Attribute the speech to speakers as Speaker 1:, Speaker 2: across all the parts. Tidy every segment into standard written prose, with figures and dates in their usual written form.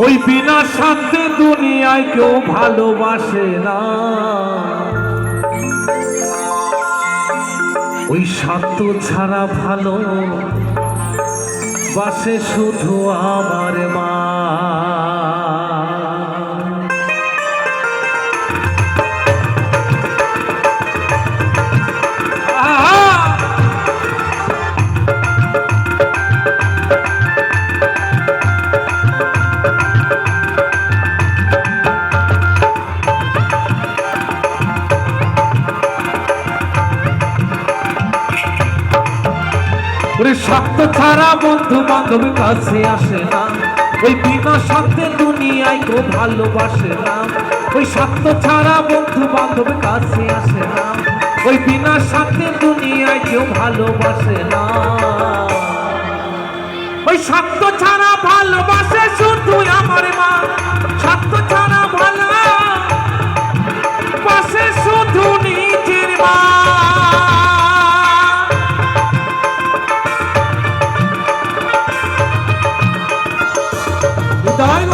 Speaker 1: ওই বিনা স্বার্থে দুনিয়ায় কেউ ভালোবাসে না, ওই স্বার্থ ছাড়া ভালো বাসে শুধু আমার মা। স্বার্থ ছাড়া বন্ধু বান্ধব কাছে আসে না, ওই বিনা স্বার্থে দুনিয়ায় কেউ ভালোবাসে না, ওই স্বার্থ ছাড়া বন্ধু বান্ধব কাছে আসে না, ওই বিনা স্বার্থে দুনিয়ায় কেউ ভালোবাসে না, ওই স্বার্থ ছাড়া ভালোবাসে শুধু আমার মা, স্বার্থ ছাড়া ভালোবাসে শুধু নিজের মা।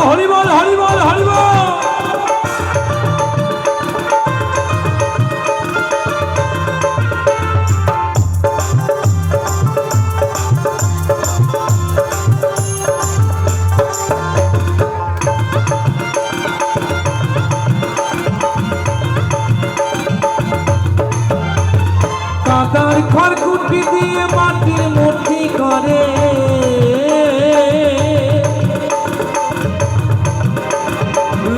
Speaker 1: হরিবল হরিবল হরিবল। কাদার খড়কুটি দিয়ে মাটির মূর্তি করে,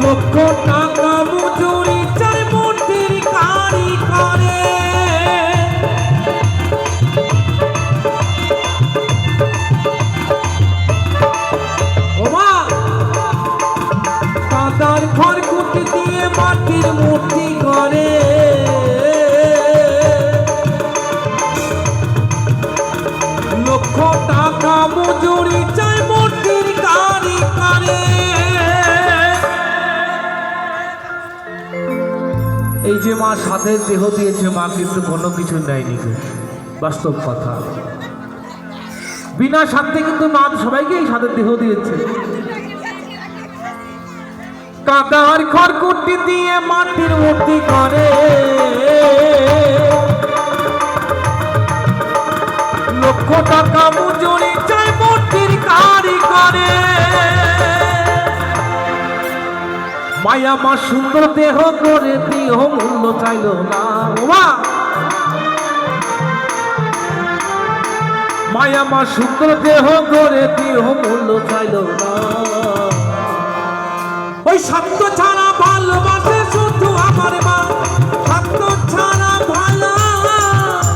Speaker 1: লক্ষ টাকা মজুরি চাই মূর্তির কারি করে, ওমা কাদার খড়কুটি দিয়ে মাটির মূর্তি করে, লক্ষ টাকা মজুরি চাই মূর্তির কারি করে। এই যে মা সাথে দেহ দিয়েছে, মা কিন্তু কোনো কিছু নেয়নি, বাস্তব কথা। বিনা স্বার্থে কিন্তু মা সবাইকে এই সাথে দেহ দিয়েছে। কাদার খড়কুটি দিয়ে মাটির মূর্তি করে, লক্ষ টাকা মজুরি চাই মূর্তির কারি করে। মায়া মা সুন্দর দেহ করে দেহ মূল্য চাইল না, মায়া মা সুন্দর দেহ করে দেহ মূল্য চাইল না, ওই স্বার্থ ছাড়া ভালোবাসে শুধু আমার মা, স্বার্থ ছাড়া ভালোবাসে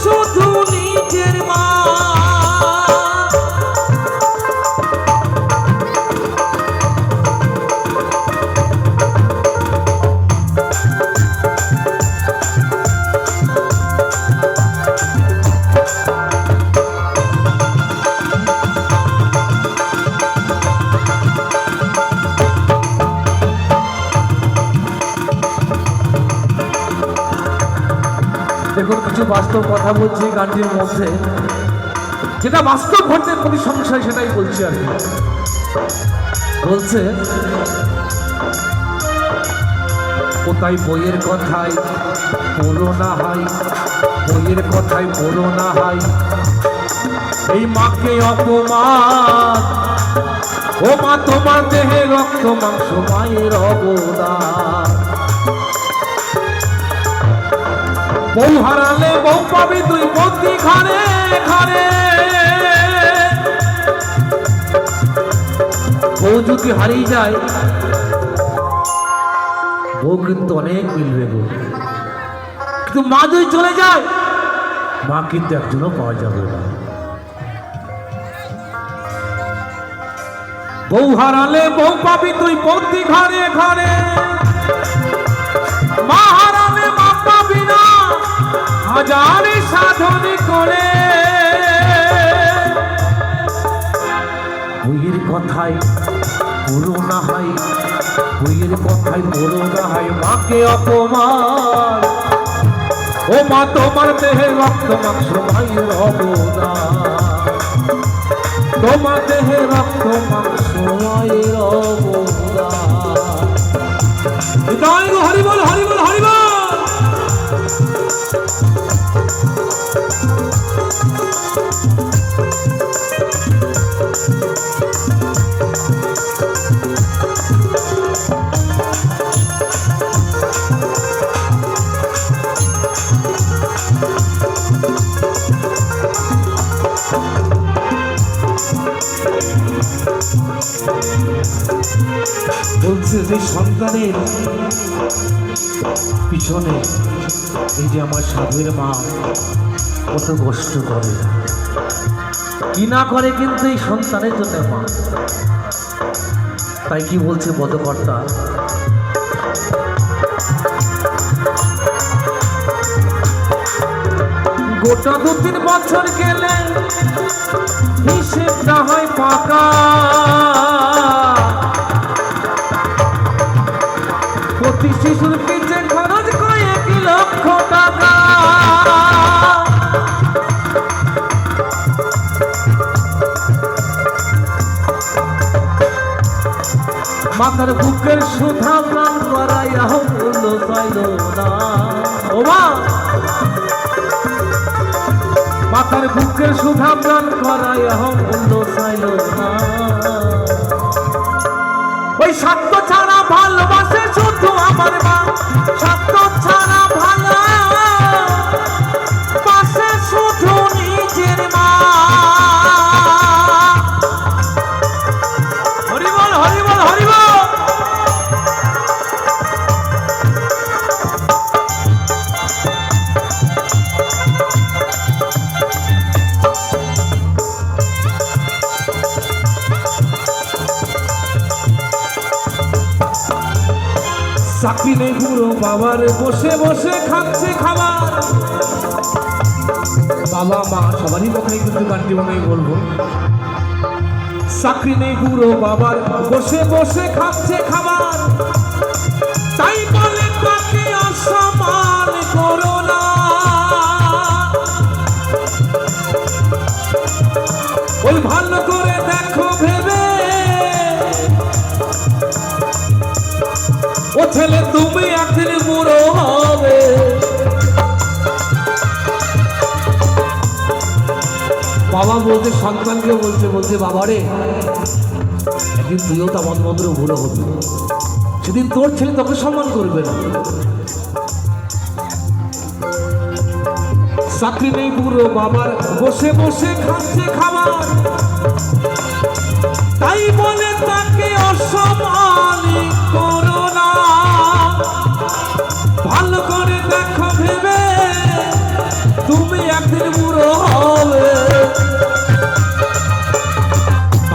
Speaker 1: শুধু নিজের মা। দেখুন, কিছু বাস্তব কথা বলছি গানটির মধ্যে, যেটা বাস্তব ঘটে প্রতি সংসারে, সেটাই বলছি আর কি। বলছে কোথায় বইয়ের কথায় পড়ো না হাই, বইয়ের কথায় পড়ো না হাই, এই মাকে অপমান, ও মা তোমার দেহে রক্ত মাংস মায়ের অবদান। বউ হারালে বউ পাবি তুই বন্দি ঘরে ঘরে, বউ যদি হারিয়ে যায় বউ কিন্তু অনেক মিলবে গো, কিন্তু মা যদি চলে যায় মা কিন্তু একজনও পাওয়া যাবে না। বউ হারালে বউ পাবি তুই বন্দি ঘরে ঘরে, মা হারালে মা পাবি না হাজারে সাধন করে। বইয়ের কথায় পড়ো না হাই, বইয়ের কথায় পড়ো না হাই, মাকে অপমান, ও মা তোমার দেহে রক্ত মাংস মায়ের অবদান। তোমার দেহে রক্ত মাংস মায়ের অবদান। জয় গো হরি বল হরি বল হরি বল। বলছে যে সন্তানের পিছনে এই যে আমার সাধুর মা কত কষ্ট করে, কি না করে, কিন্তু এই সন্তানের জন্য মা। তাই কি বলছে পদকর্তা, গোটা 2-3 বছর গেলে হিসেবটা হয় পাকা, প্রতি শিশুর পিছে খরচ কয়েক লক্ষ টাকা। মাথার বুকের সুধা প্রাণ করাইয়া হলো চাইল না, ও মা মাথার বুকের সুধা প্রাণ করাইয়া হলো চাইল না। ওই সত্য ছাড়া ভালোবাসে শুধু আমার মা, সত্য ছাড়া ভালোবাসে শুধু নিজের মা। হরি বল হরি বল হরি বল। চাকরি নেই বুড়ো বাবার, বসে বসে খাচ্ছে খাবার। বাবা মা সবারই কথাই কিন্তু কান্টিবানাই বলবো। চাকরি নেই বুড়ো বাবার, বসে বসে খাচ্ছে খাবার। তাই বলে তাকে অসম্মান করো না, ওই ভালো করে দেখো ভেবে, ও ছেলে তুমি একদিন বুড়ো হবে। বাবা বলতে সন্তানকে বলছে বাবারে একদিন তুইও তো আমার মতো বুড়ো হবি, সেদিন তোর ছেলে তোকে সম্মান করবে না। চাকরি নেই বুড়ো বাবার, বসে বসে খাচ্ছে খাবার। তাই বলে তাকে অসম্মান করো না, ভালো করে দেখো ভেবে তুমি একদিন বুড়ো হবে।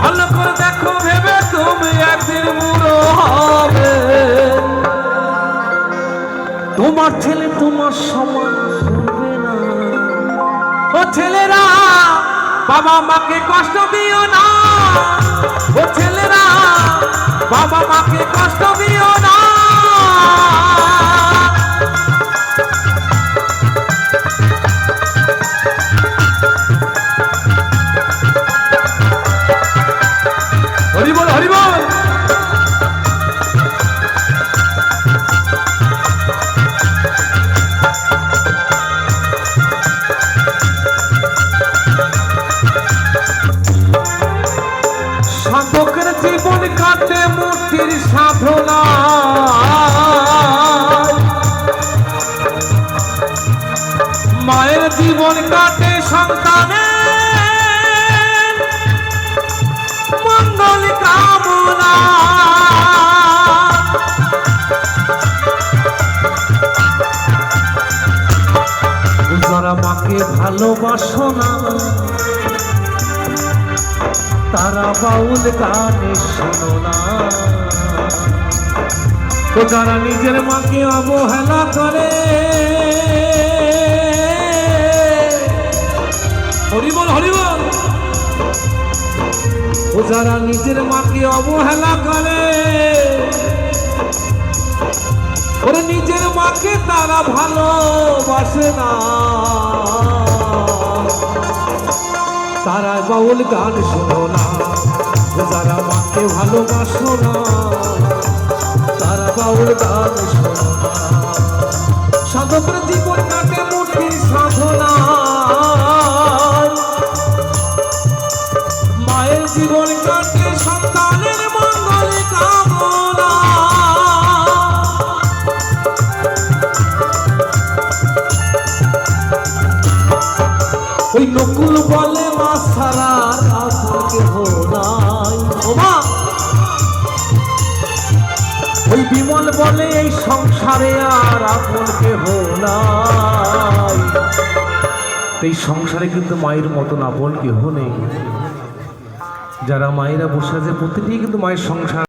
Speaker 1: ভালো করে দেখো ভেবে তুমি একদিন বুড়ো হবে। তোমার ছেলে তোমার সমান করবে না। ও ছেলেরা বাবা মাকে কষ্ট দিও না, ও ছেলেরা বাবা মাকে কষ্ট দিও না। হরি বল হরি বল। সাধকের জীবন কাটে মূর্তির সাধনা, মায়ের জীবন কাটে সন্তানের মঙ্গল কামনা। যারা মাকে ভালোবাসো না তারা বাউল গানে শোনো না, তো যারা নিজের মাকে অবহেলা করে, হরি বল হরি বল। ও যারা নিজের মাকে অবহেলা করে, ওরে নিজের মাকে তারা ভালোবাসে না। তারা বাউল গান শোনো না, যারা মাকে ভালোবাসো না, তারা বাউল গান শোনো না। সাধকের জীবন কাটে মূর্তির সাধনা, মায়ের জীবন কাটে সন্তানের মঙ্গল কামনা। ওই নকুল বলে মা ছাড়া আপন কেহ নাই, ও মা। ওই বিমল বলে এই সংসারে আর আপন কেহ নাই। এই সংসারে কিন্তু মায়ের মতন আপন কেহ নেই। যারা মায়েরা বসে আছে প্রতিটি কিন্তু মায়ের সংসার।